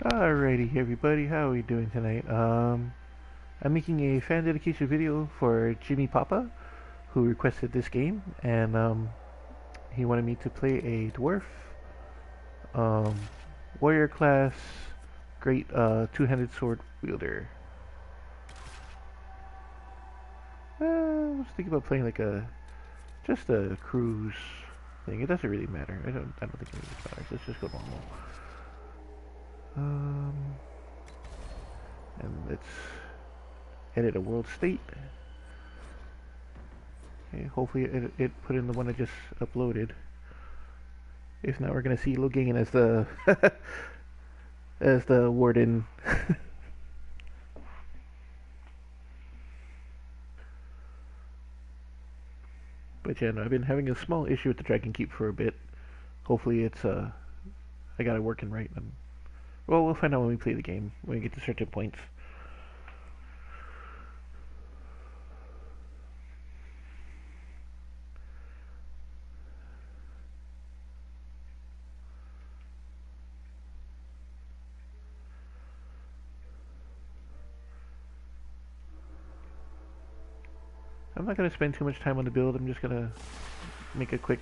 Alrighty, everybody, how are we doing tonight? I'm making a fan dedication video for Jimmy Papa, who requested this game, and he wanted me to play a dwarf, um, warrior class, great two-handed sword wielder. I was thinking about playing like just a cruise thing. It doesn't really matter. I don't think any of this matters. Let's just go normal. Um, and let's edit a world state. Okay, hopefully it put in the one I just uploaded. If not, we're gonna see Logain as the as the warden. But yeah, no, I've been having a small issue with the Dragon Keep for a bit. Hopefully it's I got it working right. And, well, we'll find out when we play the game, when we get to certain points. I'm not gonna spend too much time on the build. I'm just gonna make a quick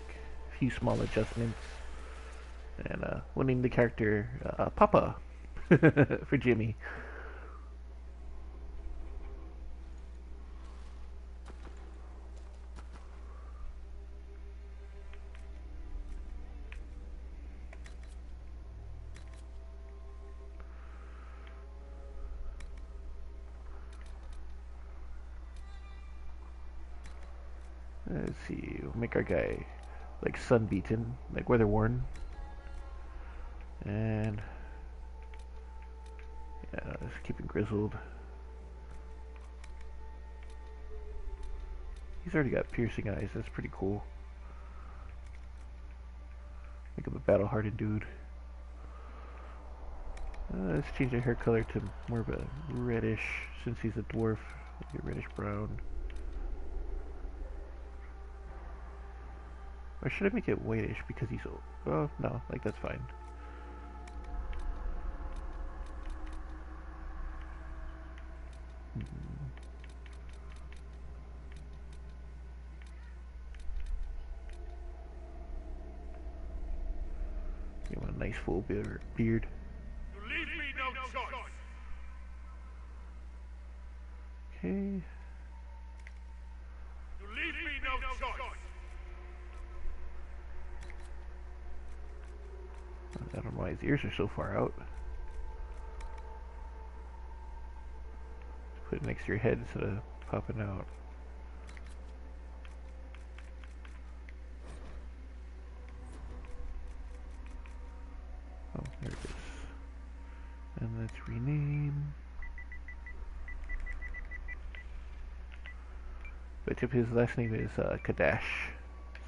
few small adjustments and we'll name the character Papa for Jimmy. Let's see, we'll make our guy like sun beaten, like weather worn, and yeah, just keep him grizzled. He's already got piercing eyes. That's pretty cool. Make him a battle-hardened dude. Let's change the hair color to more of a reddish, since he's a dwarf. Maybe a reddish brown. Or should I make it whitish because he's old? Oh, no, like that's fine. You want a nice full beard. You leave me no choice. Okay. You leave me no choice. I don't know why his ears are so far out. Put it next to your head instead of popping out. Oh, there it is. And let's rename. But his last name is Kadash,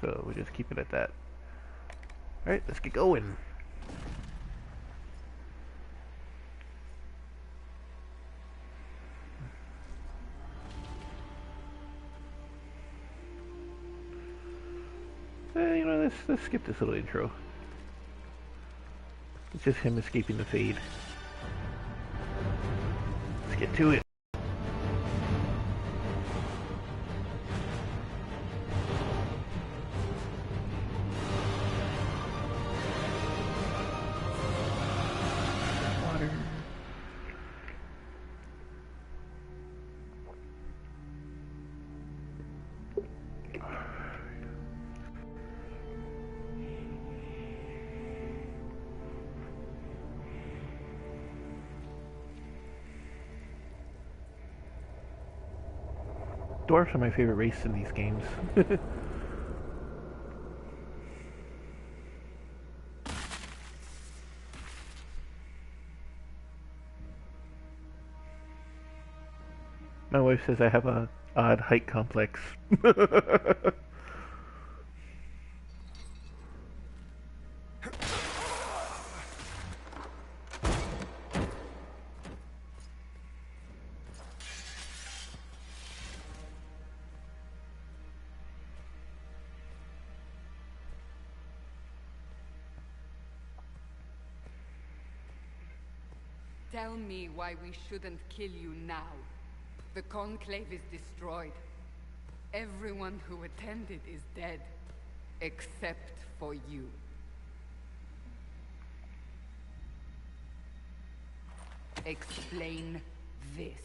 so we'll just keep it at that. Alright, let's get going. You know, let's skip this little intro. It's just him escaping the fade. Let's get to it. Water. Dwarfs are my favorite race in these games. My wife says I have a odd height complex. Tell me why we shouldn't kill you now. The Conclave is destroyed. Everyone who attended is dead. Except for you. Explain this.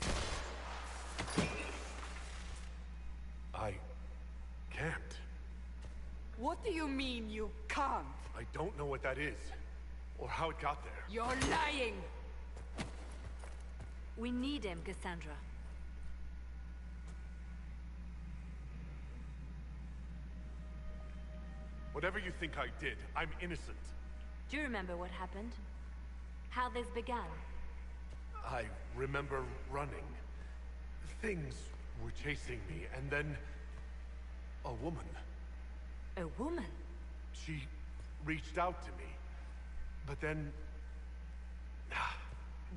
I can't. What do you mean you can't? I don't know what that is, or how it got there. You're lying! We need him, Cassandra. Whatever you think I did, I'm innocent. Do you remember what happened? How this began? I remember running. Things were chasing me, and then... a woman. A woman? She reached out to me. But then...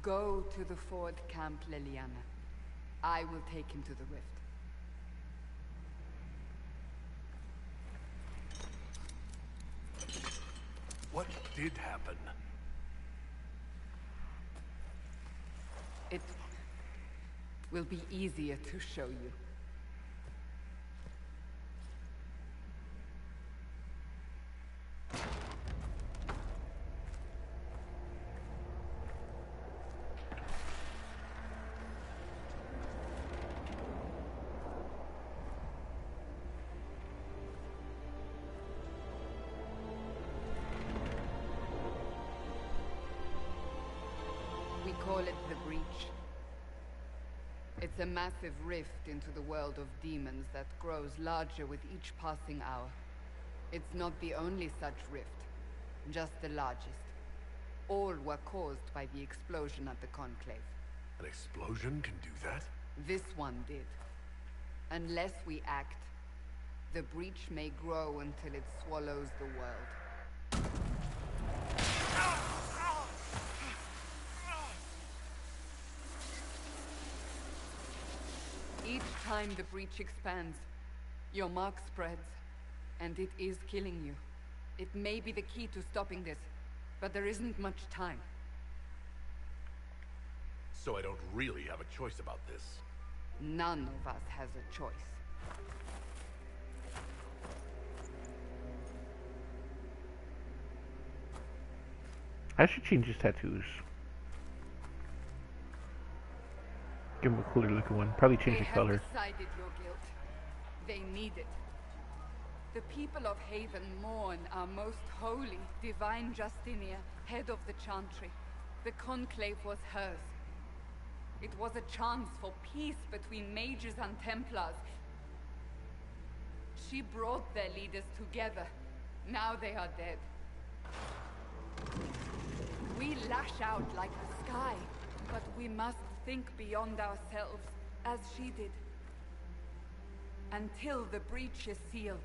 Go to the Ford Camp, Leliana. I will take him to the rift. What did happen? It will be easier to show you. We call it the Breach. It's a massive rift into the world of demons that grows larger with each passing hour. It's not the only such rift, just the largest. All were caused by the explosion at the Conclave. An explosion can do that? This one did. Unless we act, the Breach may grow until it swallows the world. Each time the Breach expands, your mark spreads, and it is killing you. It may be the key to stopping this, but there isn't much time. So I don't really have a choice about this. None of us has a choice. I should change his tattoos. Give him a cooler looking one. Probably change the color. They have decided your guilt. They need it. The people of Haven mourn our most holy, divine Justinia, head of the Chantry. The Conclave was hers. It was a chance for peace between mages and Templars. She brought their leaders together. Now they are dead. We lash out like the sky, but we must think beyond ourselves, as she did. Until the breach is sealed.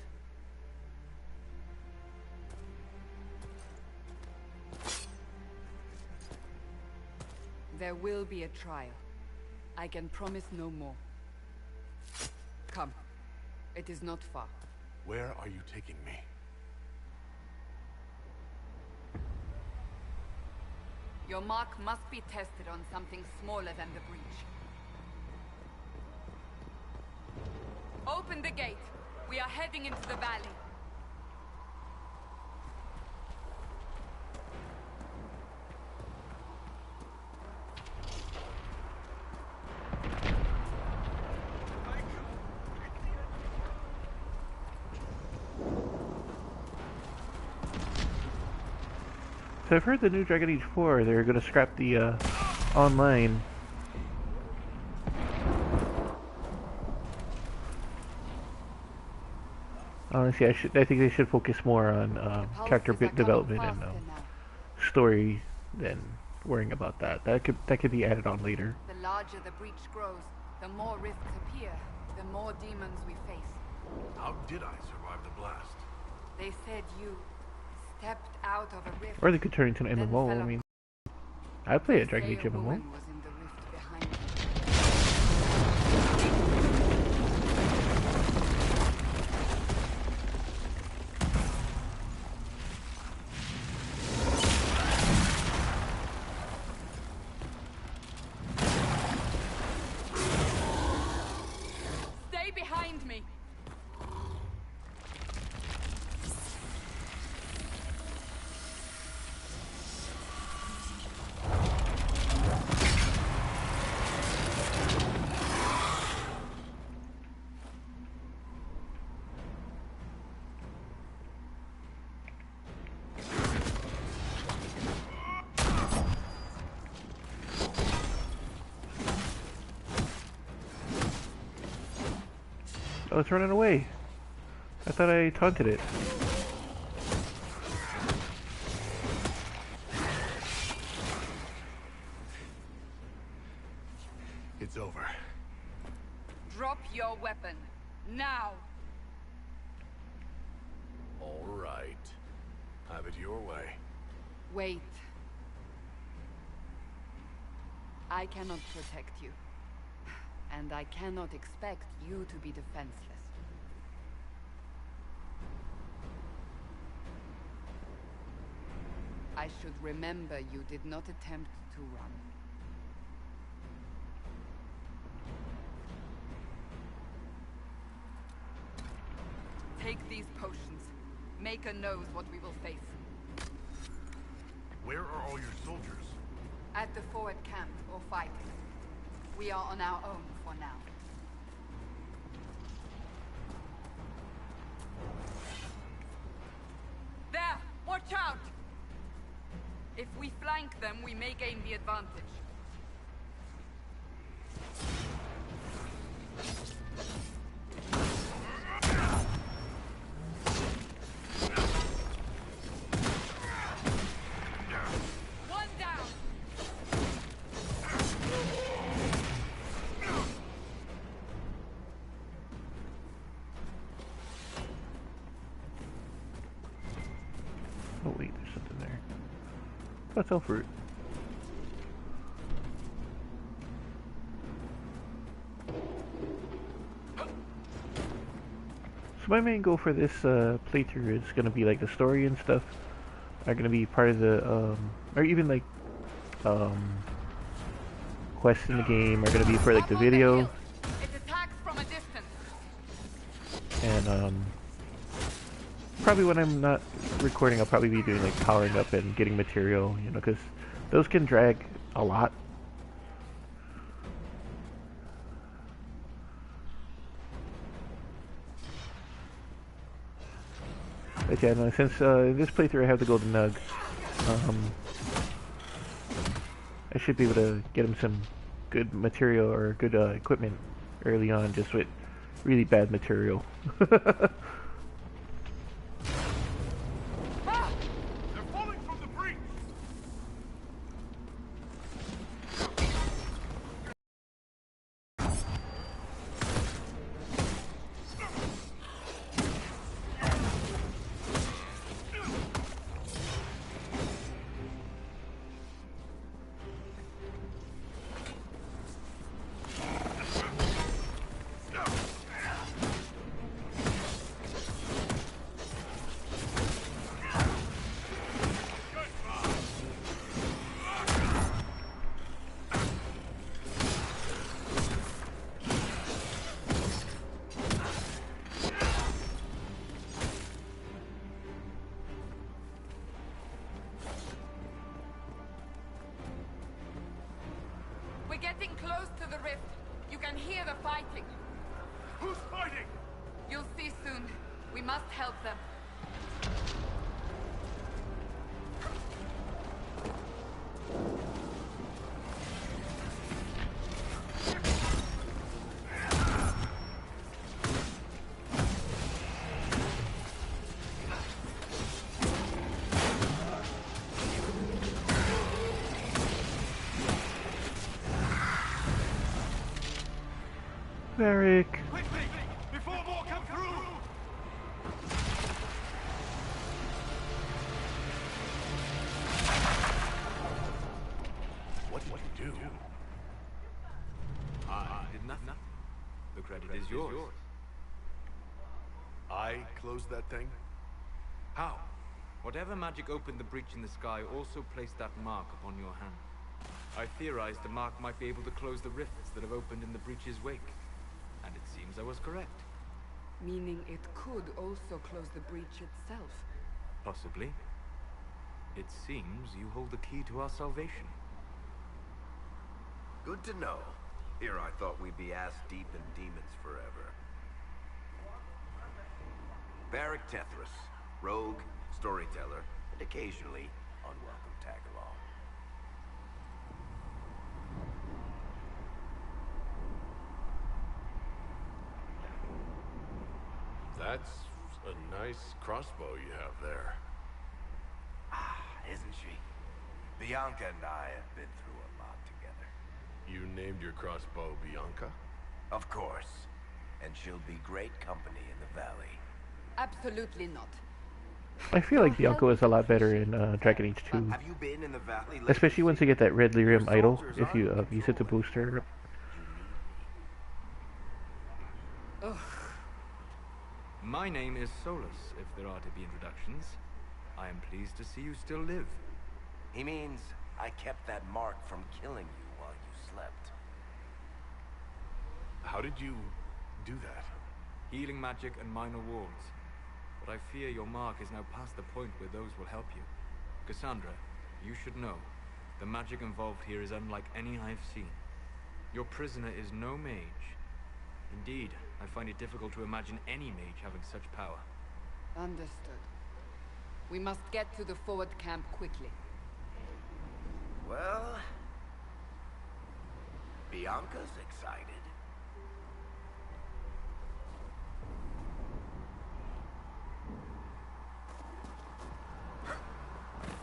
There will be a trial. I can promise no more. Come. It is not far. Where are you taking me? Your mark must be tested on something smaller than the breach. Open the gate. We are heading into the valley. So I've heard the new Dragon Age 4, they're going to scrap the online. Honestly, I think they should focus more on character development and story than worrying about that. That could be added on later. The larger the breach grows, the more rifts appear, the more demons we face. How did I survive the blast? They said you stepped out of a rift. Or they could turn into an MMO. I mean, I play a Dragon Age MMO. Was in the rift behind you. Oh, it's running away. I thought I taunted it. It's over. Drop your weapon. Now! All right. Have it your way. Wait. I cannot protect you. And I cannot expect you to be defenseless. I should remember you did not attempt to run. Take these potions. Maker knows what we will face. Where are all your soldiers? At the forward camp or fighting. We are on our own for now. There! Watch out! If we flank them, we may gain the advantage. One down! Oh wait, there's something there. That's all fruit. So my main goal for this playthrough is going to be like the story and stuff are going to be part of the, or even like, quests in the game are going to be for like the video. It attacks from a distance. And, probably when I'm not recording, I'll probably be doing like powering up and getting material, you know, because those can drag a lot. But yeah, no, since in this playthrough I have the golden nug, I should be able to get him some good material or good equipment early on, just with really bad material. They're falling from the breach! We're getting close to the rift. You can hear the fighting. Who's fighting? You'll see soon. We must help them. Varric. Quickly! Before more come through! What did you do? I did nothing. The credit is yours. I closed that thing? How? Whatever magic opened the breach in the sky also placed that mark upon your hand. I theorized the mark might be able to close the rifts that have opened in the breach's wake. And it seems I was correct. Meaning it could also close the breach itself. Possibly. It seems you hold the key to our salvation. Good to know. Here I thought we'd be ass deep in demons forever. Varric Tethras, rogue, storyteller, and occasionally unwelcome tag-along. That's a nice crossbow you have there. Ah, isn't she? Bianca and I have been through a lot together. You named your crossbow Bianca? Of course. And she'll be great company in the valley. Absolutely not. I feel like Bianca was a lot better in Dragon Age 2. Have you been in the valley lately? Especially once you get that red lyrium idol, if you use it to boost her. You need me. Ugh. My name is Solus, if there are to be introductions. I am pleased to see you still live. He means I kept that mark from killing you while you slept. How did you do that? Healing magic and minor wards. But I fear your mark is now past the point where those will help you. Cassandra, you should know, the magic involved here is unlike any I've seen. Your prisoner is no mage. Indeed, I find it difficult to imagine any mage having such power. Understood. We must get to the forward camp quickly. Well, Bianca's excited.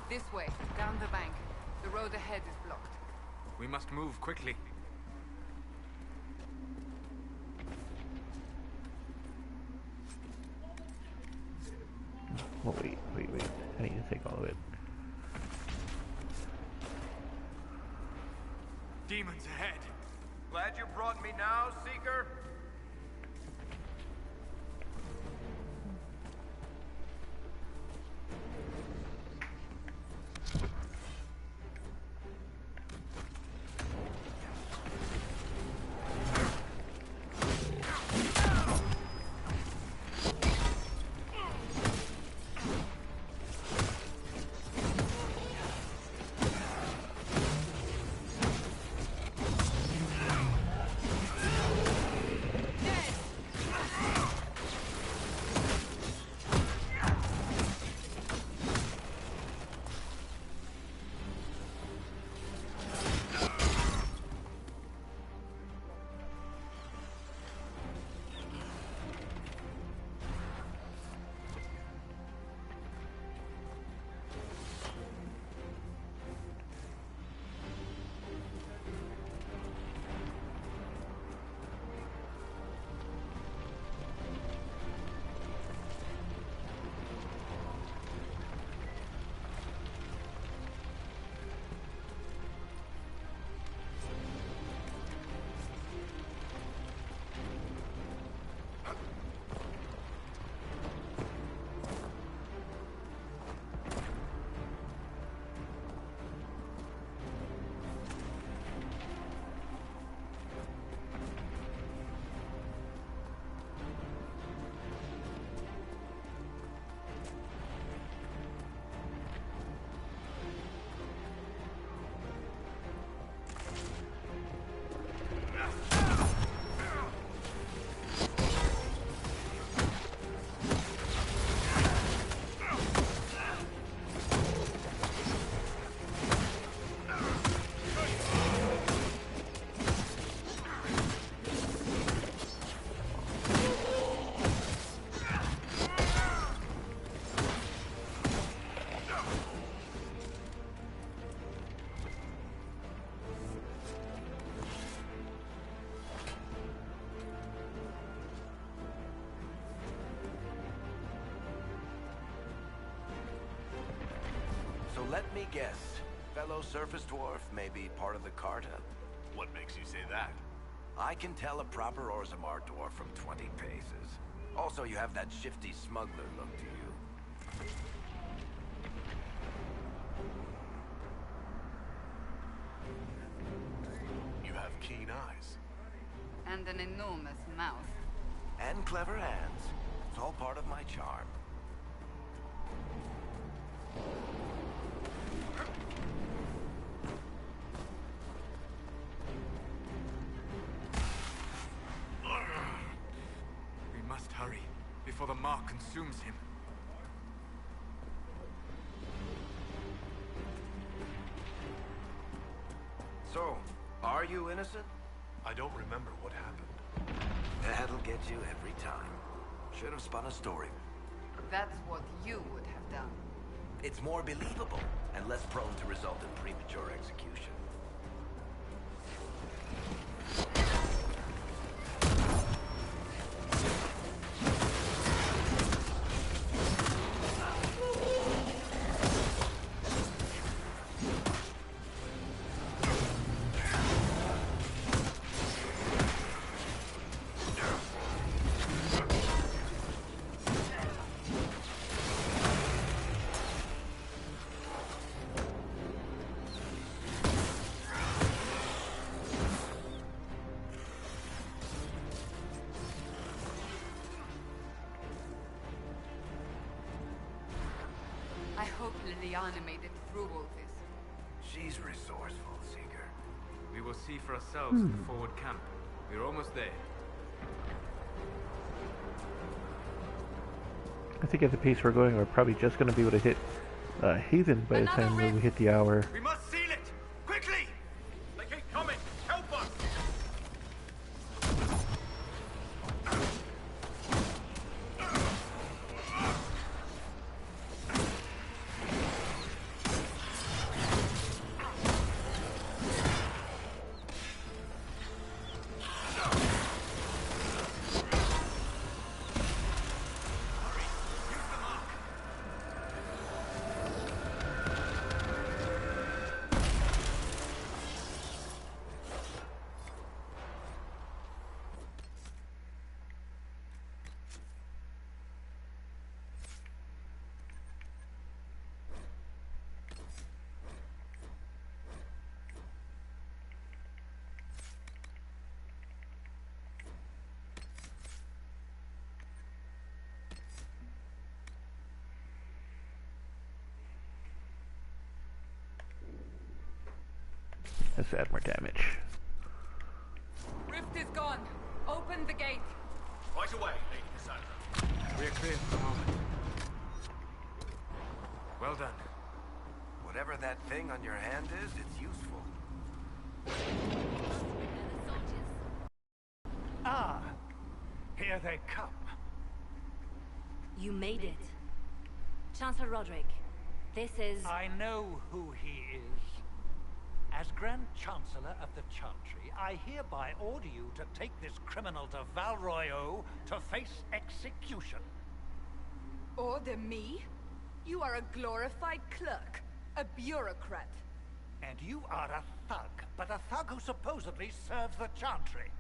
This way, down the bank. The road ahead is blocked. We must move quickly. Oh, wait. I need to take all of it. Demons ahead! Glad you brought me now, Seeker? So let me guess. Fellow surface dwarf may be part of the Carta. What makes you say that? I can tell a proper Orzammar dwarf from 20 paces. Also, you have that shifty smuggler look to you. You have keen eyes. And an enormous mouth. And clever hands. It's all part of my charm. We must hurry, before the mark consumes him. So, are you innocent? I don't remember what happened. That'll get you every time. Should have spun a story. That's what you would have done. It's more believable and less prone to result in premature execution. I hope Liliana made it through all this. She's resourceful, Seeker. We will see for ourselves at the forward camp. We're almost there. I think at the pace we're going, we're probably just going to be able to hit Haven by the time we hit the hour. We must seal it! Quickly! They keep coming! Help us! Let's add more damage. Rift is gone. Open the gate. Right away, Lady Cassandra. We're clear for the moment. Well done. Whatever that thing on your hand is, it's useful. Ah, here they come. You made it. Chancellor Roderick, this is... I know who he is. As Grand Chancellor of the Chantry, I hereby order you to take this criminal to Val Royeaux to face execution. Order me? You are a glorified clerk, a bureaucrat. And you are a thug, but a thug who supposedly serves the Chantry.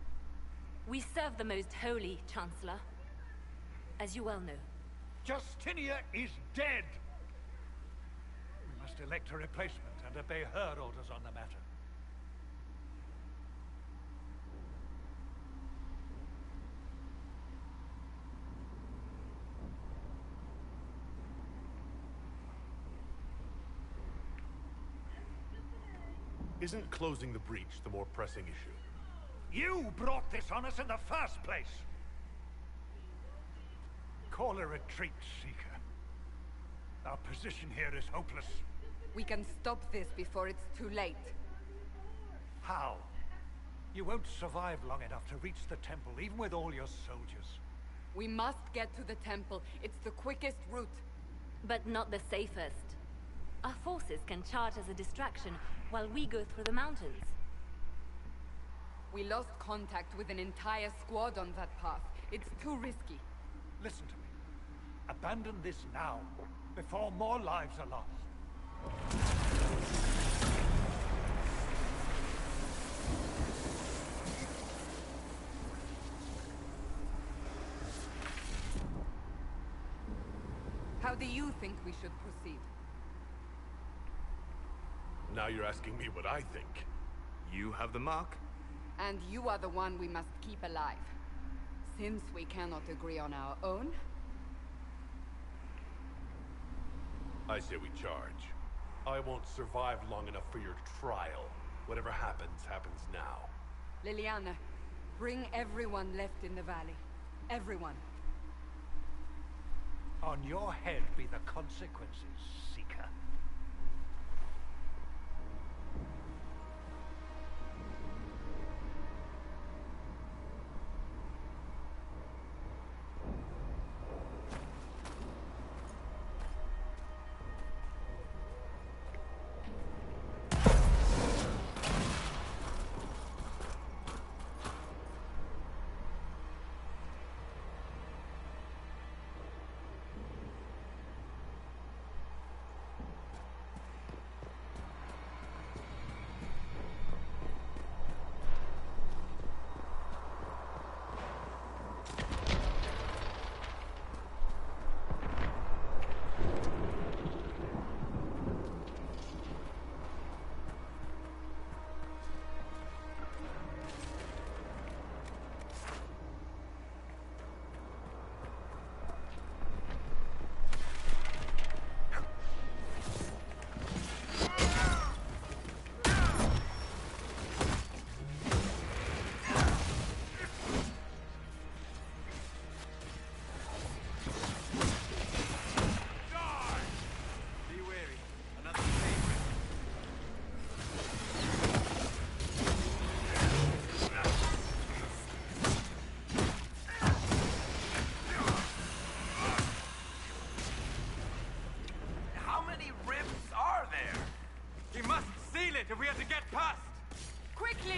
We serve the most holy, Chancellor. As you well know. Justinia is dead! We must elect a replacement and obey her orders on the matter. Isn't closing the breach the more pressing issue? You brought this on us in the first place! Call a retreat, Seeker. Our position here is hopeless. We can stop this before it's too late. How? You won't survive long enough to reach the temple, even with all your soldiers. We must get to the temple. It's the quickest route. But not the safest. Our forces can charge as a distraction while we go through the mountains. We lost contact with an entire squad on that path. It's too risky. Listen to me. Abandon this now, before more lives are lost. How do you think we should proceed? Now you're asking me what I think. You have the mark. And you are the one we must keep alive. Since we cannot agree on our own... I say we charge. I won't survive long enough for your trial. Whatever happens, happens now. Liliana, bring everyone left in the valley. Everyone. On your head be the consequences, Seeker.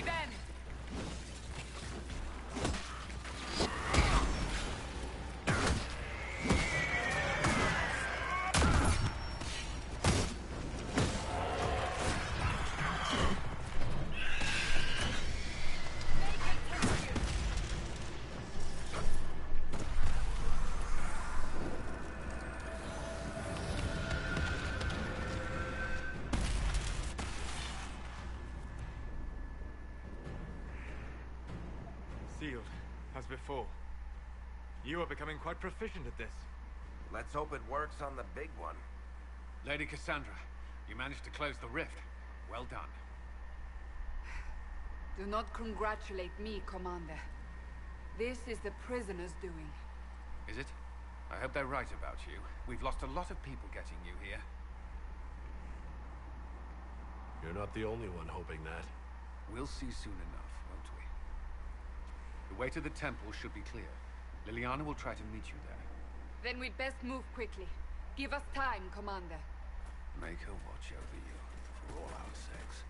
me then! Sealed, as before. You are becoming quite proficient at this. Let's hope it works on the big one. Lady Cassandra, you managed to close the rift. Well done. Do not congratulate me, Commander. This is the prisoner's doing. Is it? I hope they're right about you. We've lost a lot of people getting you here. You're not the only one hoping that. We'll see soon enough, won't we? The way to the temple should be clear. Liliana will try to meet you there. Then we'd best move quickly. Give us time, Commander. Make her watch over you, for all our sakes.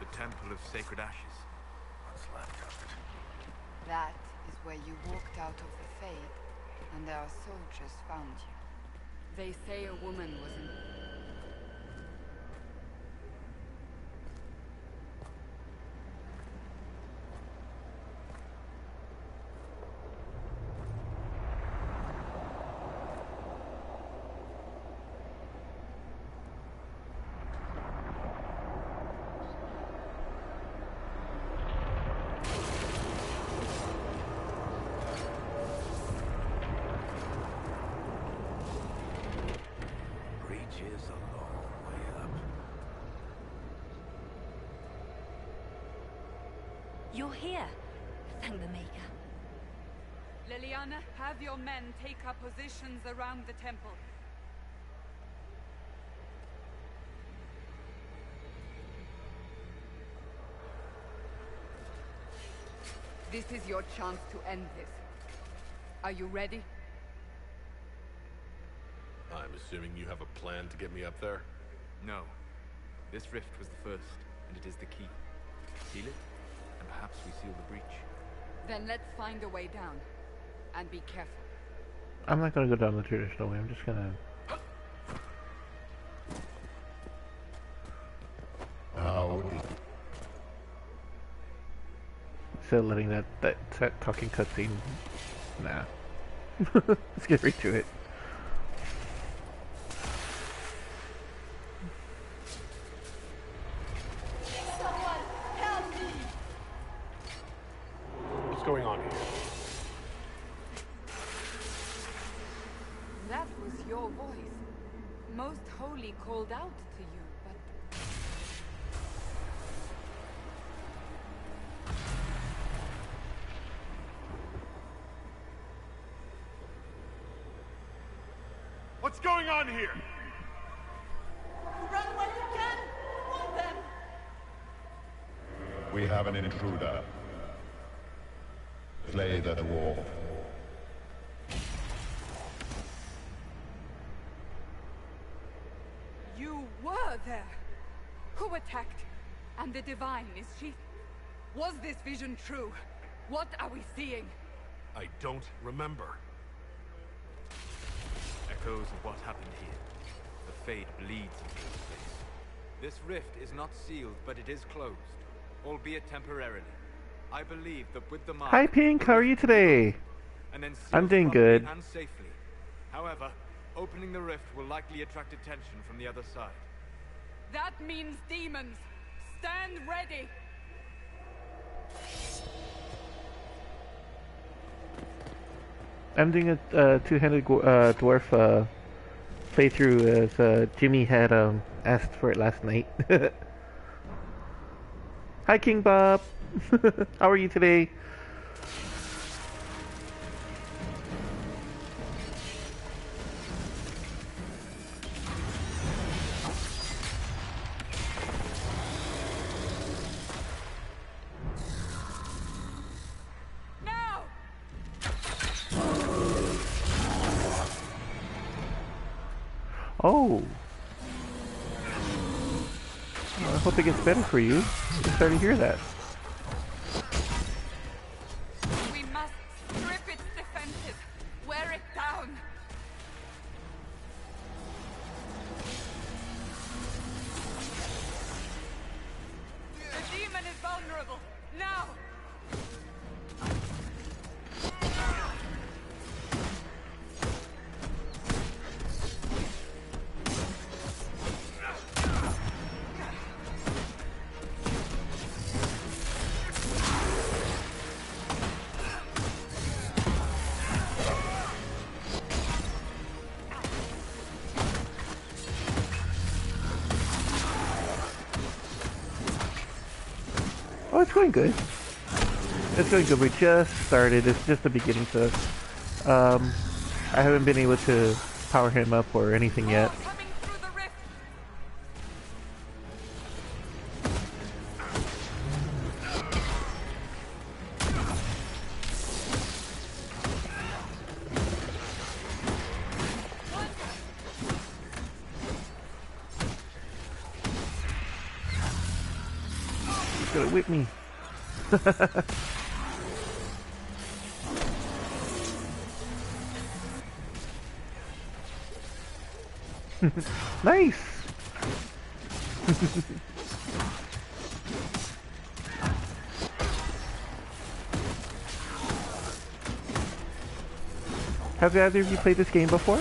The Temple of Sacred Ashes. What's left of it? That is where you walked out of the Fade, and our soldiers found you. They say a woman was in... Is a long way up. You're here. Thank the Maker. Liliana, have your men take up positions around the temple. This is your chance to end this. Are you ready? I'm assuming you have a plan to get me up there? No. This rift was the first, and it is the key. Seal it, and perhaps we seal the breach. Then let's find a way down. And be careful. I'm not gonna go down the traditional way. I'm just gonna. So letting that talking cutscene. Nah. Let's get right to it. What's going on here? That was your voice. Most Holy called out to you, but... What's going on here? Run when you can! Want them! We have an intruder. Slay the dwarf. You were there! Who attacked? And the Divine, is she... Was this vision true? What are we seeing? I don't remember. Echoes of what happened here. The Fade bleeds into this place. This rift is not sealed, but it is closed, albeit temporarily. I believe that with the mark... Hi Pink, how are you today? And then I'm doing properly good. and safely. However, opening the rift will likely attract attention from the other side. That means demons! Stand ready! I'm doing a two-handed dwarf playthrough as Jimmy had asked for it last night. Hi King Bob! How are you today? Oh. Well, I hope it gets better for you. I'm sorry to hear that. We must strip its defenses. Wear it down. The demon is vulnerable. Now! Oh, it's going good. It's going good. We just started. It's just the beginning, so I haven't been able to power him up or anything yet. Coming through the rift. He's gonna whip me. Nice. Have either of you played this game before?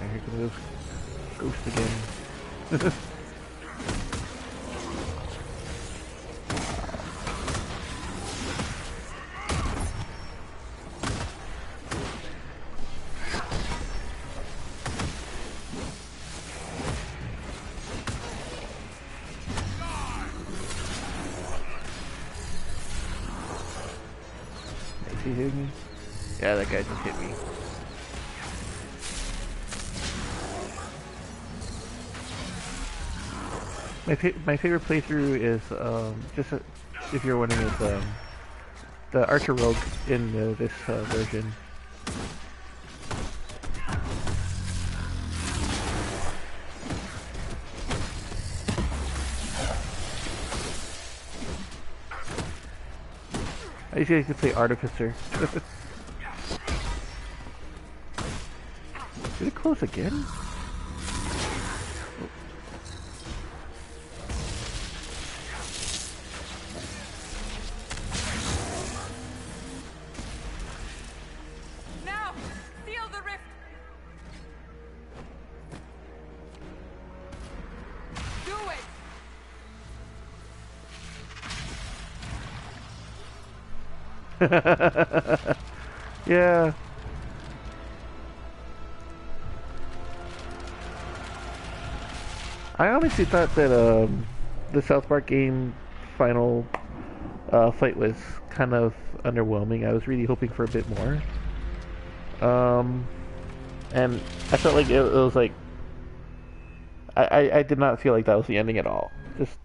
Here goes Ghost again. Is he hitting me? Yeah, that guy just hit me. My favorite playthrough is if you're wondering, is the Archer Rogue in this version. I usually like to play Artificer. Did it close again? Now! Seal the rift! Do it! Yeah. I honestly thought that the South Park game final fight was kind of underwhelming. I was really hoping for a bit more. And I felt like it was like I did not feel like that was the ending at all. Just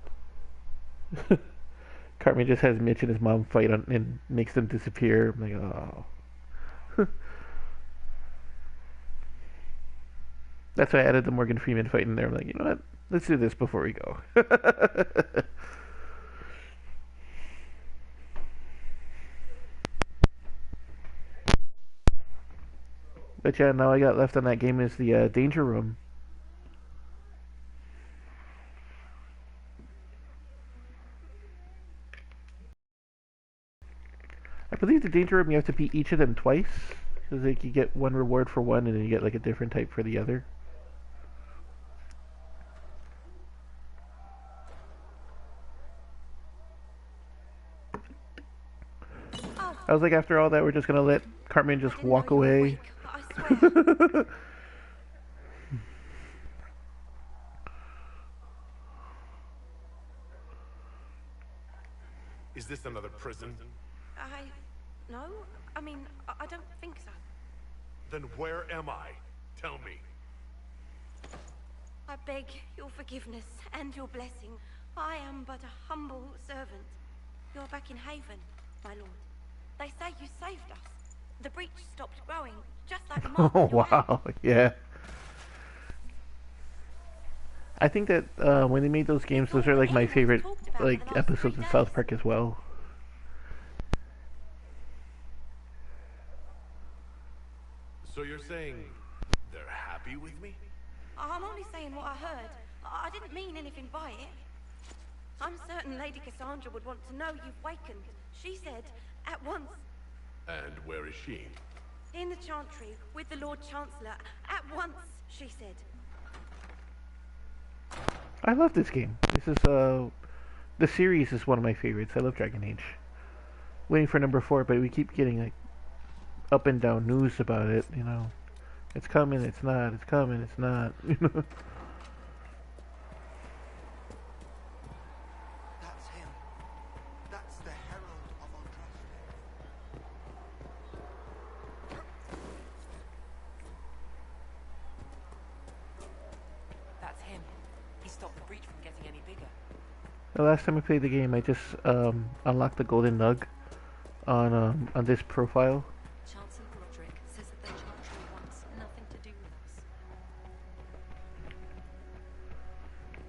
Cartman just has Mitch and his mom fight and makes them disappear. I'm like, oh. That's why I added the Morgan Freeman fight in there. I'm like, you know what? Let's do this before we go. But yeah, now I got left on that game is the Danger Room. I believe the Danger Room you have to beat each of them twice. Because like you get one reward for one and then you get like a different type for the other. I was like, after all that, we're just gonna let Cartman just walk away. Is this another prison? No, I mean, I don't think so. Then where am I? Tell me. I beg your forgiveness and your blessing. I am but a humble servant. You're back in Haven, my lord. They say you saved us. The breach stopped growing, just like the mark Oh on your hand. wow, yeah. I think that when they made those games, those are like my favorite like episodes of South Park as well. So you're saying they're happy with me? I'm only saying what I heard. I didn't mean anything by it. I'm certain Lady Cassandra would want to know you've wakened. She said, at once. And where is she? In the Chantry, with the Lord Chancellor. At once, she said. I love this game. This is the series is one of my favorites. I love Dragon Age. Waiting for number 4, but we keep getting like up and down news about it. You know, it's coming, it's not. It's coming, it's not. You know. That's him. That's the herald of Andraste. That's him. He stopped the breach from getting any bigger. The last time I played the game, I just unlocked the golden nug on this profile. Chancellor Broderick says that the Chantry wants nothing to do with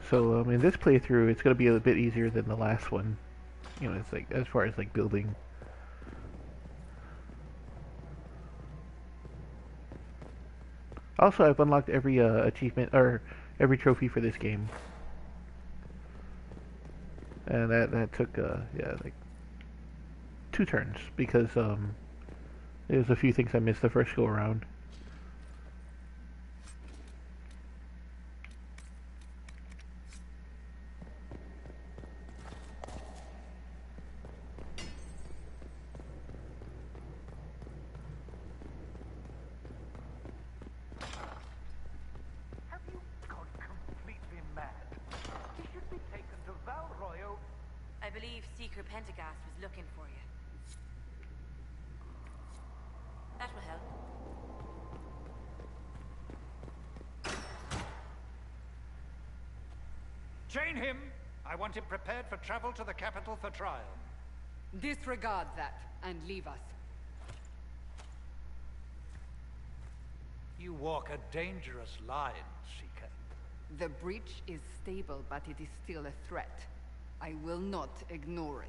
us. So in this playthrough, it's gonna be a bit easier than the last one. You know, it's like as far as like building. Also, I've unlocked every achievement or every trophy for this game, and that took yeah, like 2 turns because there's a few things I missed the first go around. Have you gone completely mad? He should be taken to Val Royo. I believe Seeker Pentagast was looking for you. That will help. Chain him. I want him prepared for travel to the capital for trial. Disregard that and leave us. You walk a dangerous line, Seeker. The breach is stable, but it is still a threat. I will not ignore it.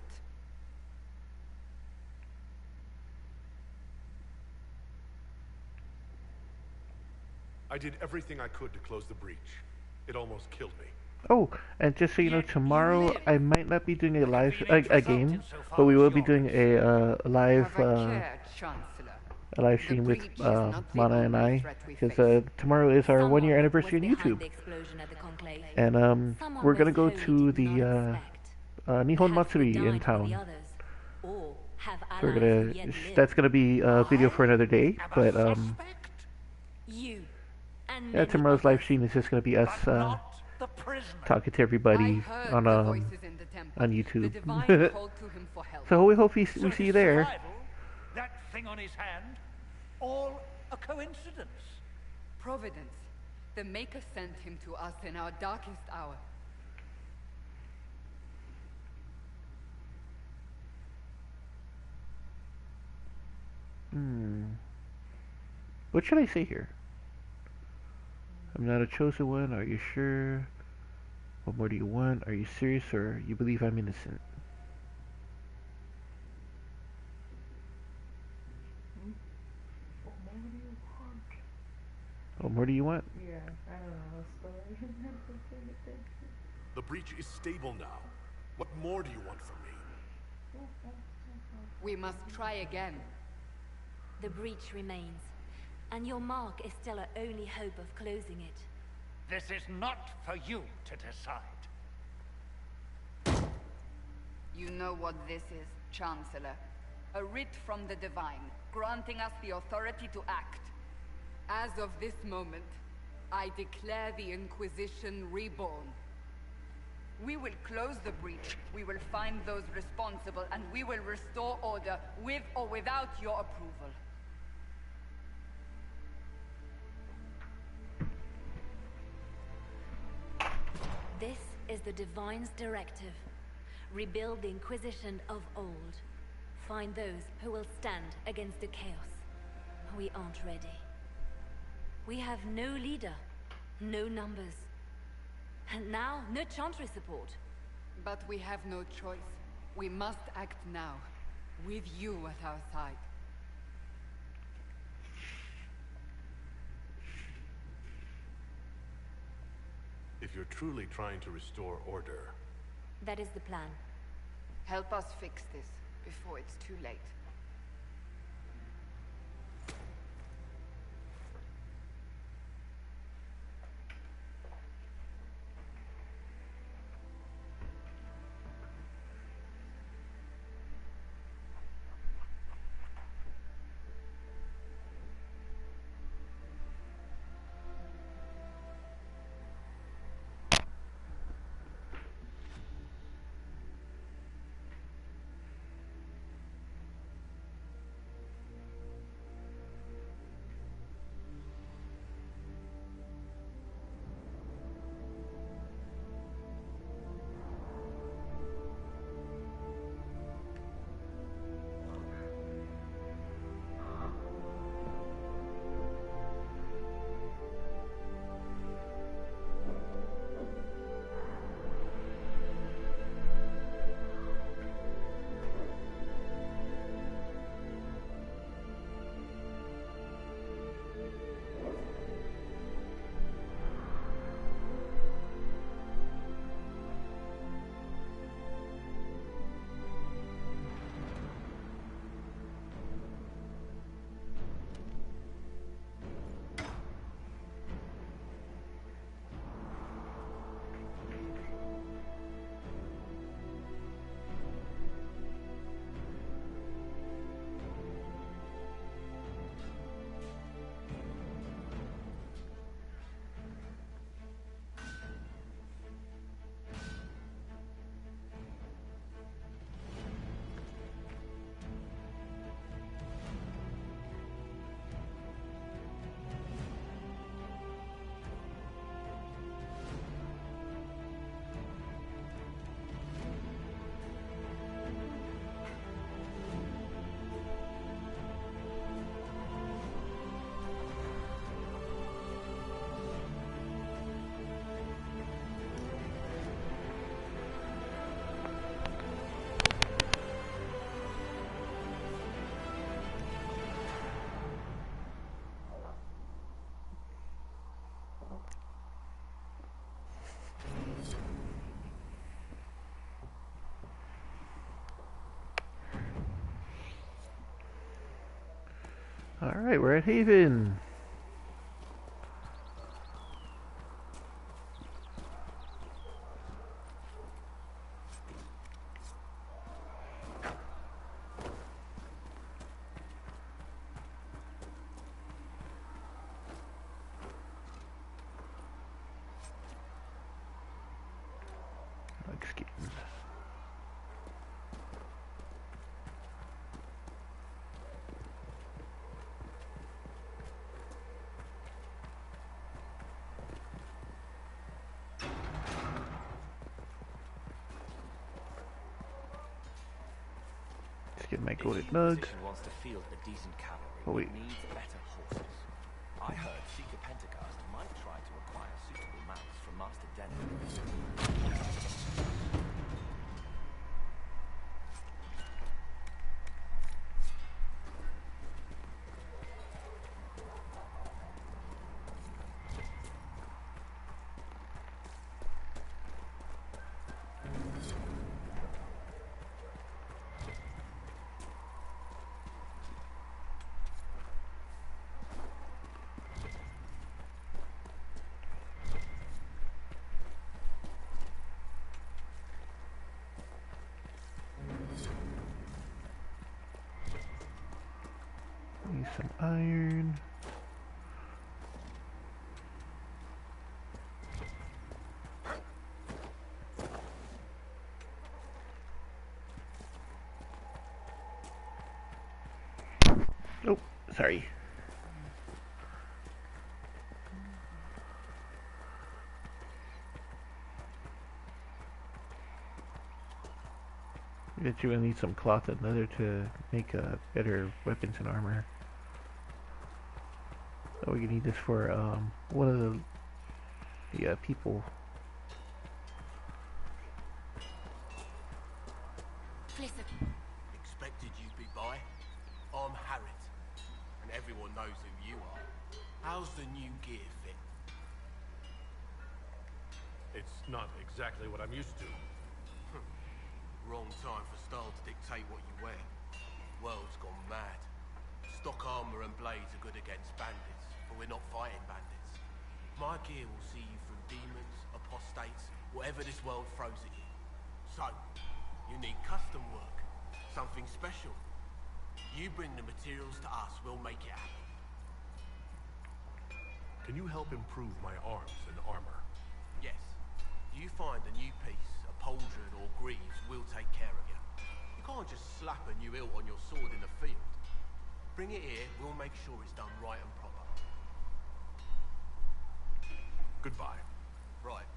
I did everything I could to close the breach. It almost killed me. Oh, and just so you know, tomorrow I might not be doing a live a game, but we will be doing a live a live stream with Mana and I, because tomorrow is our 1-year anniversary on YouTube, and we're gonna go to the Nihon Matsuri in town. So we're gonna that's gonna be a video for another day, but yeah, tomorrow's live stream is just gonna be us talking to everybody on YouTube. So we hope we see you there. That thing on his hand, all a coincidence. Providence. The Maker sent him to us in our darkest hour. What should I say here? I'm not a chosen one. Are you sure? What more do you want? Are you serious, or you believe I'm innocent? What more do you want? Yeah, I don't know. Story. The breach is stable now. What more do you want from me? We must try again. The breach remains, and your mark is still our only hope of closing it. This is not for you to decide. You know what this is, Chancellor. A writ from the Divine, granting us the authority to act. As of this moment, I declare the Inquisition reborn. We will close the breach, we will find those responsible, and we will restore order with or without your approval. This is the Divine's directive. Rebuild the Inquisition of old. Find those who will stand against the chaos. We aren't ready. We have no leader, no numbers. And now, no Chantry support. But we have no choice. We must act now, with you at our side. If you're truly trying to restore order... That is the plan. Help us fix this, before it's too late. Alright, we're at Haven. Excuse me. Get my goated nug. Wants to field a decent cavalry. Oh wait. Needs better horses. I heard Seeker Pentagast might try to acquire suitable mounts from Master Denner. Need some iron. Sorry. I bet you will need some cloth and leather to make better weapons and armor. Oh, we can need this for one of the people. Expected you'd be by. I'm Harriet, and everyone knows who you are. How's the new gear fit? It's not exactly what I'm used to. Wrong time for style to dictate what you wear. World's gone mad. Stock armor and blades are good against bandits, but we're not fighting bandits. My gear will see you through demons, apostates, whatever this world throws at you. So, you need custom work. Something special. You bring the materials to us, we'll make it happen. Can you help improve my arms and armor? Yes. You find a new piece, a pauldron or greaves, we'll take care of you. You can't just slap a new hilt on your sword in the field. Bring it here, we'll make sure it's done right and proper. Goodbye. Right.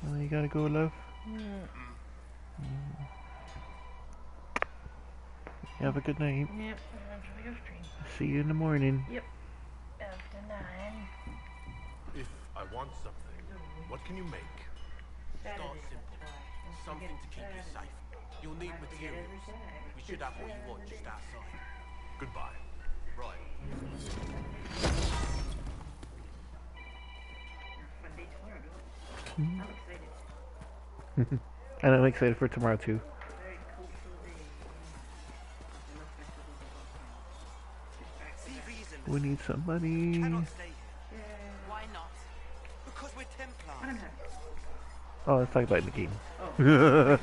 Oh, you gotta go, love. Have a good night. Yep, I'm go stream. See you in the morning. Yep. After 9. If I want something, what can you make? Start simple. Something to keep you safe. You'll need materials. We should have what you want just outside. Goodbye. Right. Fun day tomorrow, though. I'm excited. And I'm excited for tomorrow too. Very cool day. We need some money. Cannot stay here. Why not? Because we're Templars. Oh, let's talk about it in the game. Oh.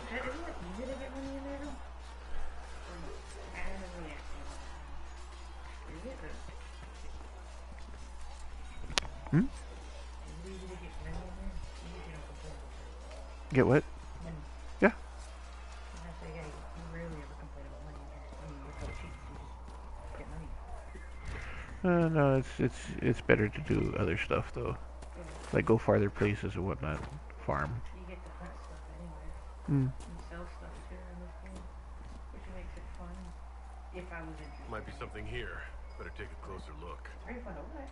Hmm? Get what? Yeah. No, it's better to do other stuff though, like go farther places and whatnot, farm. You get to hunt stuff anyway. Mm. And sell stuff too in this game, which makes it fun. If I was interested. Might be something here. Better take a closer look. It's very fun to watch.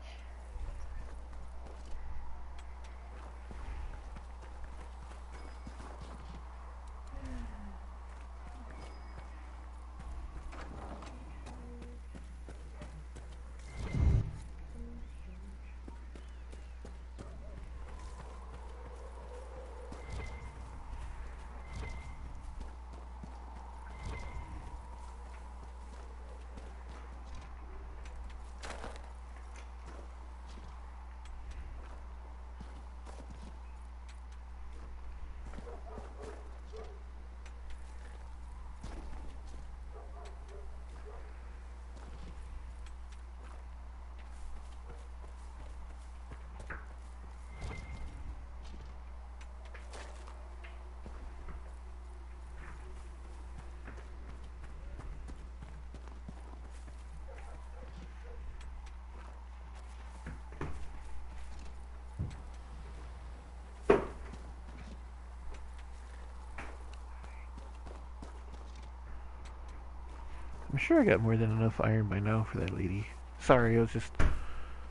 I'm sure I got more than enough iron by now for that lady. Sorry, I was just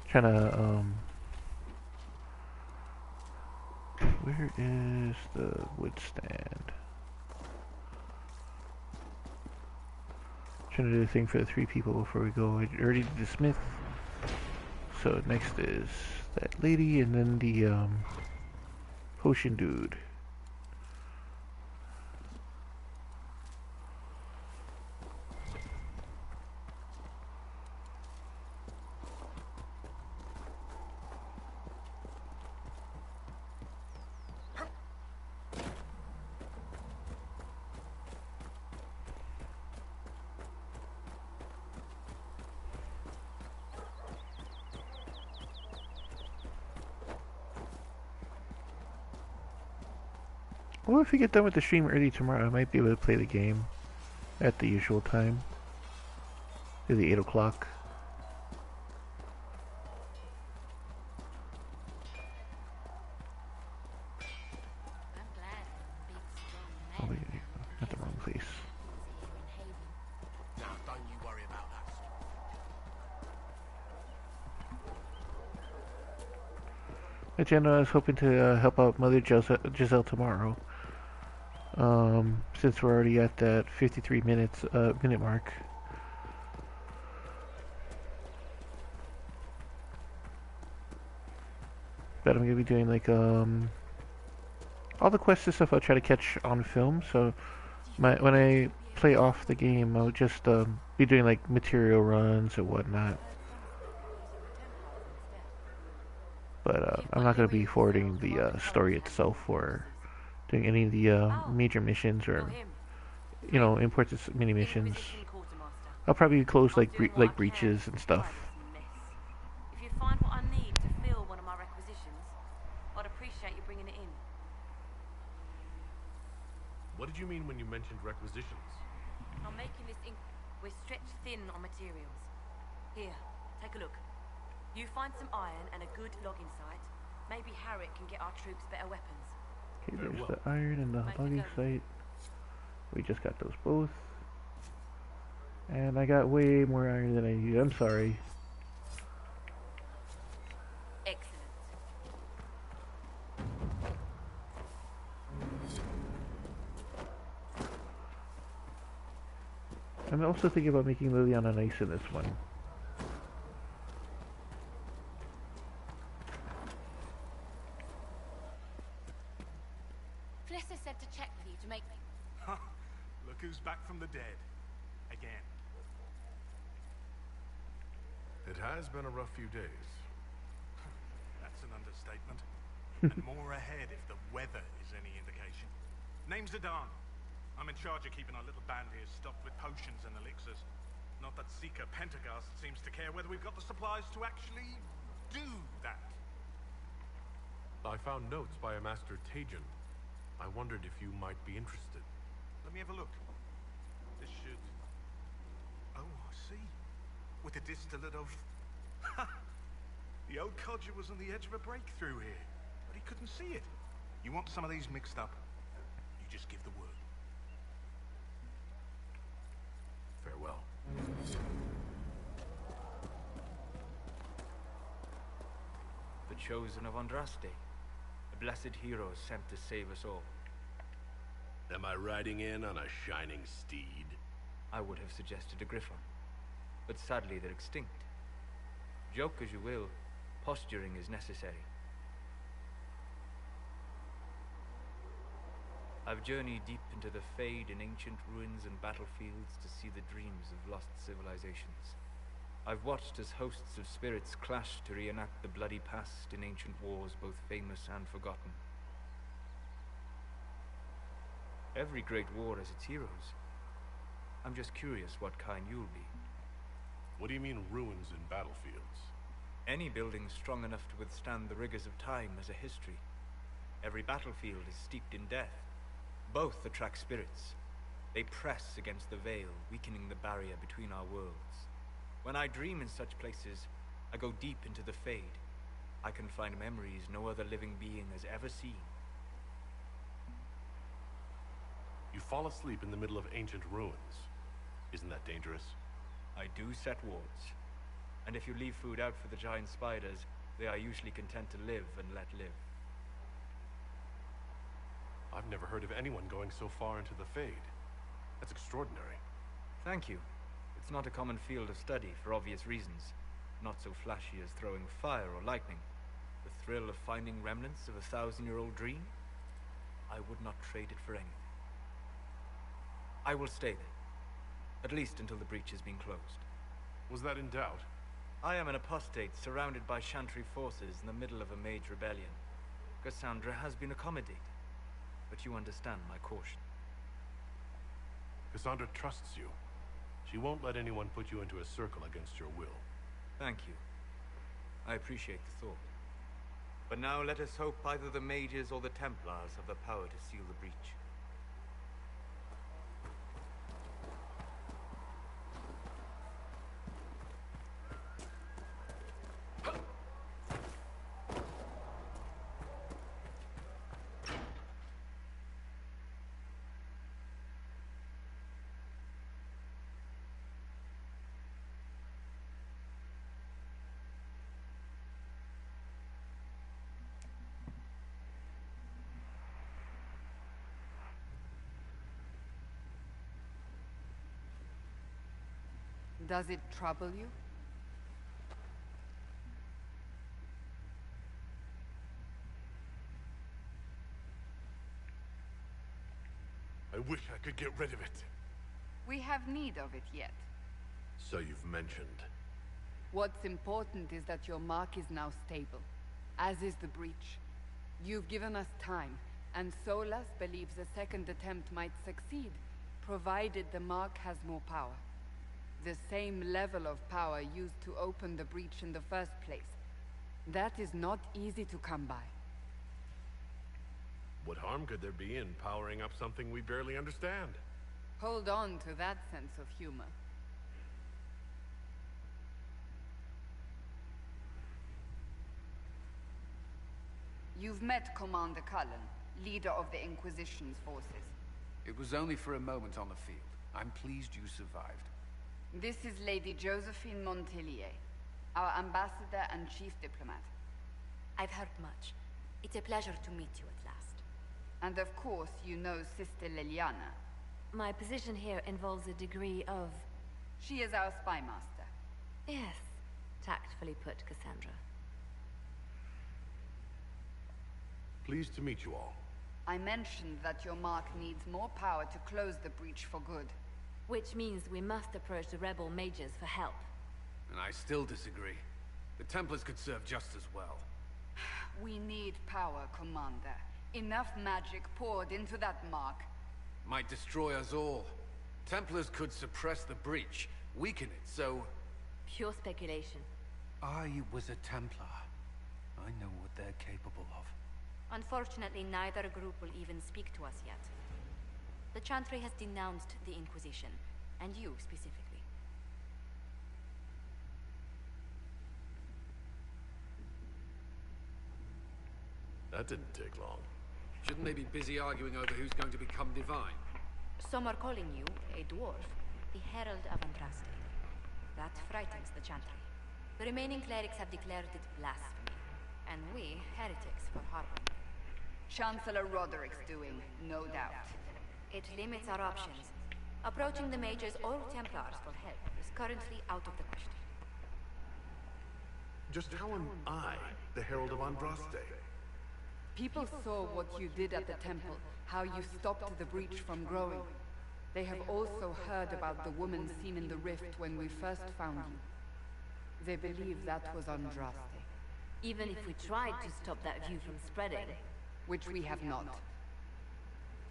trying to, where is the wood stand? Trying to do the thing for the 3 people before we go. I already did the smith. So next is that lady and then the, potion dude. Well, if we get done with the stream early tomorrow, I might be able to play the game at the usual time. At the 8 o'clock. Oh, wait, not the wrong place. Now, don't you worry about that. Agenda, I was hoping to help out Mother Giselle tomorrow. Since we're already at that 53 minute mark. But I'm gonna be doing like all the quests and stuff I'll try to catch on film, so when I play off the game I'll just be doing like material runs and whatnot. But I'm not going to be forwarding the story itself or doing any of the major missions or, you know, important mini missions. I'll probably close like breaches and stuff. If you find what I need to fill one of my requisitions, I'd appreciate you bringing it in. What did you mean when you mentioned requisitions? I'm making this ink. We're stretched thin on materials. Here, take a look. You find some iron and a good logging site. Maybe Harriet can get our troops better weapons. Okay, there's the iron and the logging site. We just got those both. And I got way more iron than I need. I'm sorry. Excellent. I'm also thinking about making Liliana nice in this one. Felissa said to check with you to make... Look who's back from the dead. Again. It has been a rough few days. That's an understatement. And more ahead if the weather is any indication. Name's Zidane. I'm in charge of keeping our little band here stocked with potions and elixirs. Not that Seeker Pentagast seems to care whether we've got the supplies to actually do that. I found notes by a Master Tajin. I wondered if you might be interested. Let me have a look. This should... Oh, I see. With a distillate of... The old codger was on the edge of a breakthrough here, but he couldn't see it. You want some of these mixed up? You just give the word. Farewell. The chosen of Andraste, a blessed hero sent to save us all. Am I riding in on a shining steed? I would have suggested a griffon, but sadly they're extinct. Joke as you will, posturing is necessary. I've journeyed deep into the Fade in ancient ruins and battlefields to see the dreams of lost civilizations. I've watched as hosts of spirits clash to reenact the bloody past in ancient wars both famous and forgotten. Every great war has its heroes. I'm just curious what kind you'll be. What do you mean ruins in battlefields? Any building strong enough to withstand the rigors of time has a history. Every battlefield is steeped in death. Both attract spirits. They press against the veil, weakening the barrier between our worlds. When I dream in such places, I go deep into the Fade. I can find memories no other living being has ever seen. You fall asleep in the middle of ancient ruins. Isn't that dangerous? I do set wards. And if you leave food out for the giant spiders, they are usually content to live and let live. I've never heard of anyone going so far into the Fade. That's extraordinary. Thank you. It's not a common field of study for obvious reasons. Not so flashy as throwing fire or lightning. The thrill of finding remnants of a 1,000-year-old dream? I would not trade it for anything. I will stay there. At least until the breach has been closed. Was that in doubt? I am an apostate surrounded by Chantry forces in the middle of a mage rebellion. Cassandra has been accommodated. But you understand my caution. Cassandra trusts you. She won't let anyone put you into a circle against your will. Thank you. I appreciate the thought. But now let us hope either the mages or the Templars have the power to seal the breach. Does it trouble you? I wish I could get rid of it. We have need of it yet. So you've mentioned. What's important is that your mark is now stable, as is the breach. You've given us time, and Solas believes a second attempt might succeed, provided the mark has more power. The same level of power used to open the breach in the first place. That is not easy to come by. What harm could there be in powering up something we barely understand? Hold on to that sense of humor. You've met Commander Cullen, leader of the Inquisition's forces. It was only for a moment on the field. I'm pleased you survived. This is Lady Josephine Montelier, our ambassador and chief diplomat. I've heard much. It's a pleasure to meet you at last. And of course, you know Sister Liliana. My position here involves a degree of... She is our spy master. Yes, tactfully put, Cassandra. Pleased to meet you all. I mentioned that your mark needs more power to close the breach for good. Which means we must approach the rebel mages for help. And I still disagree. The Templars could serve just as well. We need power, Commander. Enough magic poured into that mark. Might destroy us all. Templars could suppress the breach, weaken it, so... Pure speculation. I was a Templar. I know what they're capable of. Unfortunately, neither group will even speak to us yet. The Chantry has denounced the Inquisition, and you specifically. That didn't take long. Shouldn't they be busy arguing over who's going to become divine? Some are calling you, a dwarf, the Herald of Andraste. That frightens the Chantry. The remaining clerics have declared it blasphemy, and we, heretics, for harboring. Chancellor Roderick's doing, no doubt. It limits our options. Approaching the mages or Templars for help is currently out of the question. Just how am I the Herald of Andraste? People saw what you did at the temple, how you stopped the breach from growing. They have also heard about the woman seen in the rift when we first found you. They believe that was Andraste. Even if we tried to stop that view from spreading... Which we have not.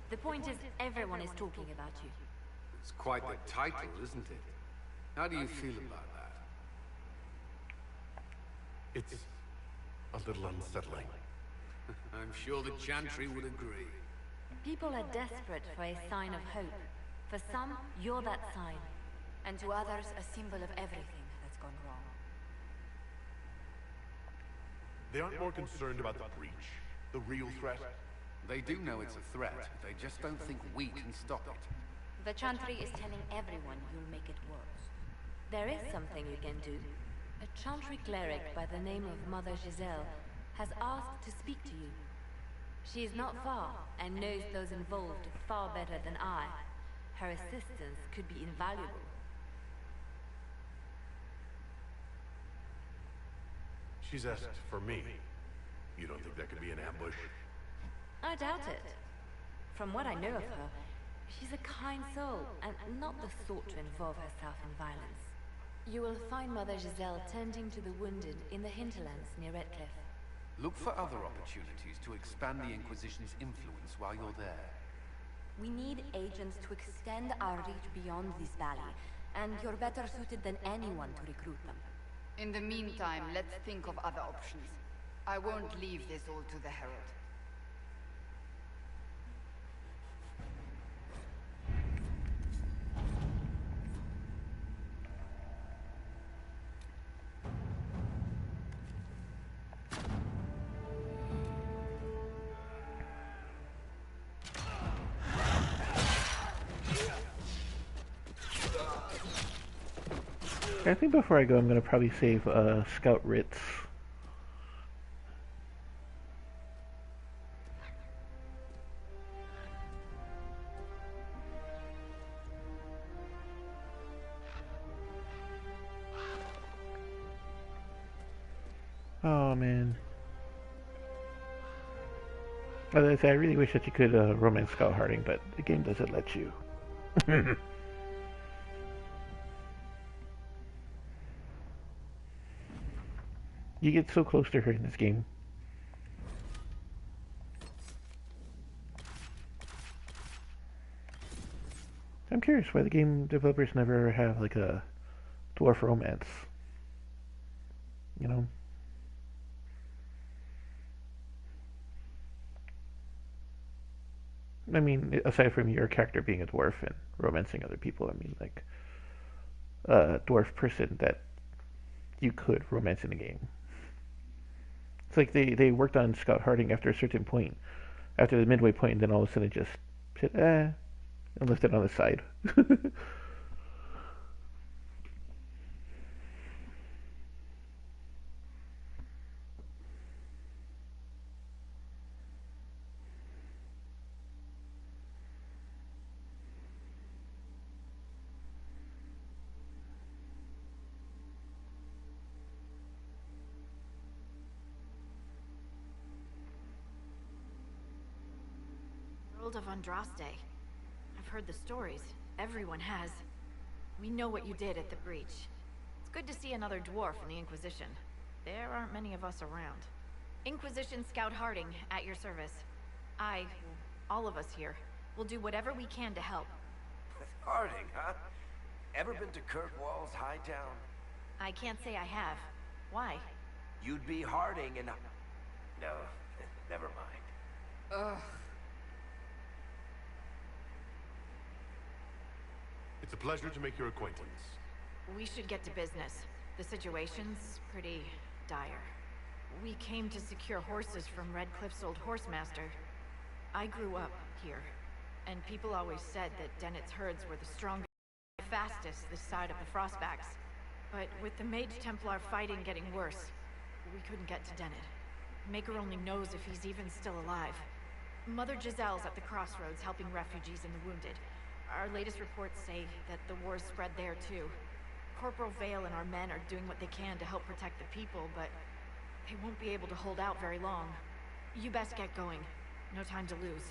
The point is, everyone is talking about you. It's quite the title, isn't it? How do you feel about that? It's a little unsettling. I'm sure the Chantry would agree. People are desperate for a sign of hope. For some, you're that sign. And to others, a symbol of everything that's gone wrong. They aren't more concerned about the breach, the real threat? They do know it's a threat. They just don't think we can stop it. The Chantry is telling everyone you'll make it worse. There is something you can do. A Chantry cleric by the name of Mother Giselle has asked to speak to you. She is not far and knows those involved far better than I. Her assistance could be invaluable. She's asked for me. You don't think that could be an ambush? I doubt it. From what I know of her, she's a kind soul and not the sort to involve herself in violence. You will find Mother Giselle tending to the wounded in the hinterlands near Redcliffe. Look for other opportunities to expand the Inquisition's influence while you're there. We need agents to extend our reach beyond this valley, and you're better suited than anyone to recruit them. In the meantime, let's think of other options. I won't leave this all to the Herald. I think before I go, I'm going to probably save Scout Ritz. Oh man. I really wish that you could romance Scout Harding, but the game doesn't let you. You get so close to her in this game. I'm curious why the game developers never have like a dwarf romance. You know? I mean, aside from your character being a dwarf and romancing other people, I mean, like a dwarf person that you could romance in a game. It's like they worked on Scout Harding after a certain point, after the midway point, and then all of a sudden just said, and left it on the side. World of Andraste. I've heard the stories. Everyone has. We know what you did at the breach. It's good to see another dwarf in the Inquisition. There aren't many of us around. Inquisition Scout Harding, at your service. All of us here, will do whatever we can to help. Harding, huh? Ever been to Kirkwall's Hightown? I can't say I have. Why? You'd be Harding and... No, never mind. Ugh. It's a pleasure to make your acquaintance. We should get to business. The situation's pretty dire. We came to secure horses from Redcliffe's old horsemaster. I grew up here, and people always said that Dennett's herds were the strongest and fastest this side of the Frostbacks. But with the Mage Templar fighting getting worse, we couldn't get to Dennett. Maker only knows if he's even still alive. Mother Giselle's at the crossroads helping refugees and the wounded. Our latest reports say that the war's spread there too. Corporal Vale and our men are doing what they can to help protect the people, but they won't be able to hold out very long. You best get going. No time to lose.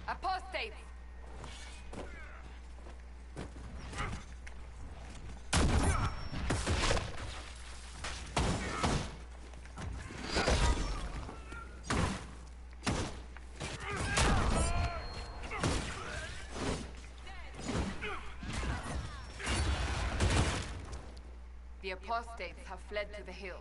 Apostates! The apostates have fled to the hills.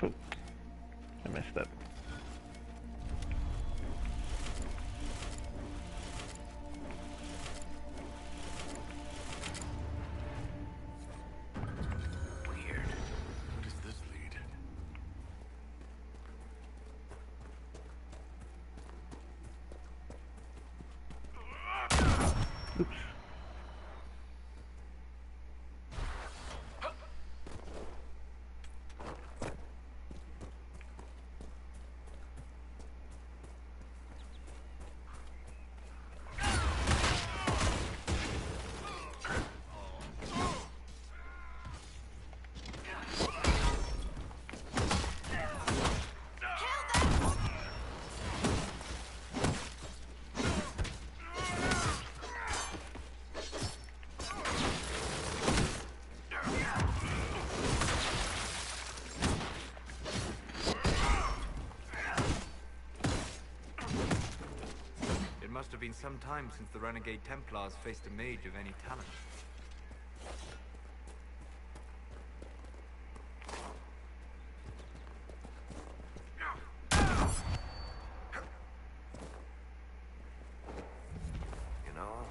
Oh, I messed up. Weird. Oops. It must have been some time since the Renegade Templars faced a mage of any talent. You know,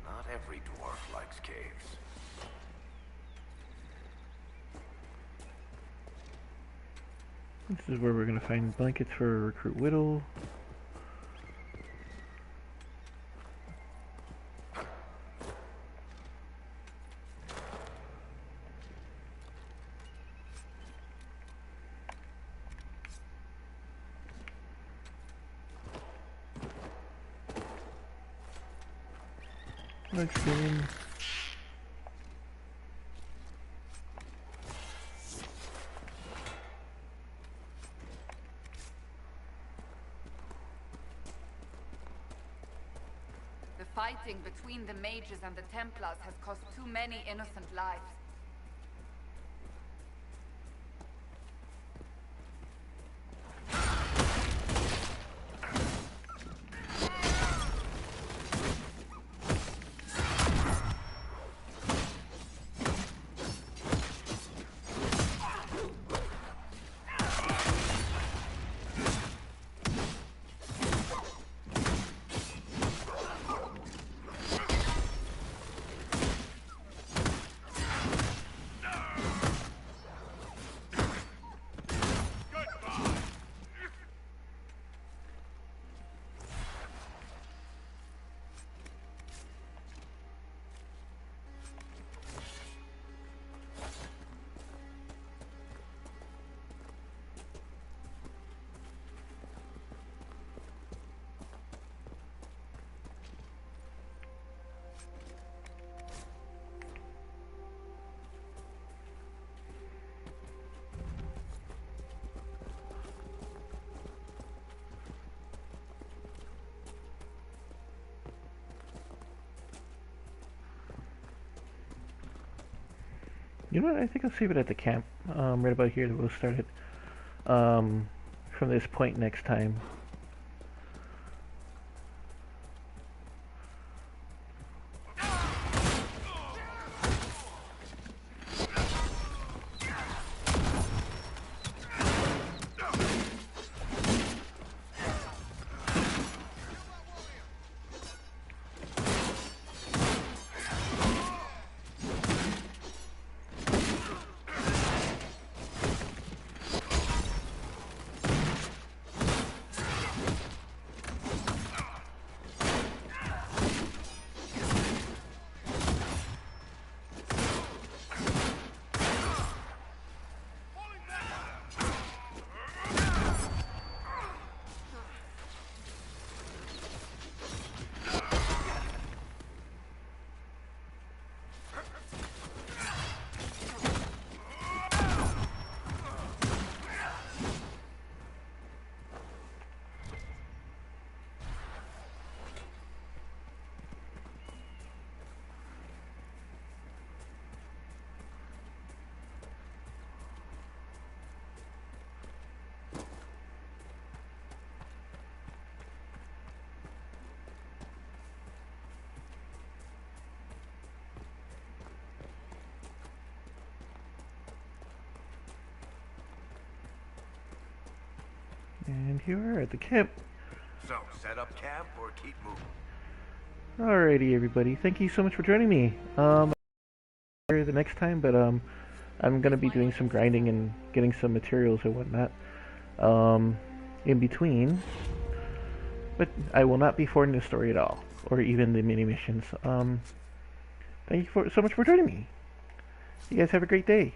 not every dwarf likes caves. This is where we're going to find blankets for Recruit Whittle. Let's get in. The fighting between the mages and the Templars has cost too many innocent lives. You know what? I think I'll save it at the camp. Right about here that we'll start it. From this point next time. And here we are at the camp. So, set up camp or keep moving? Alrighty, everybody. Thank you so much for joining me. The next time, but I'm gonna be doing some grinding and getting some materials and whatnot in between. But I will not be forwarding the story at all. or even the mini missions. Thank you so much for joining me. You guys have a great day.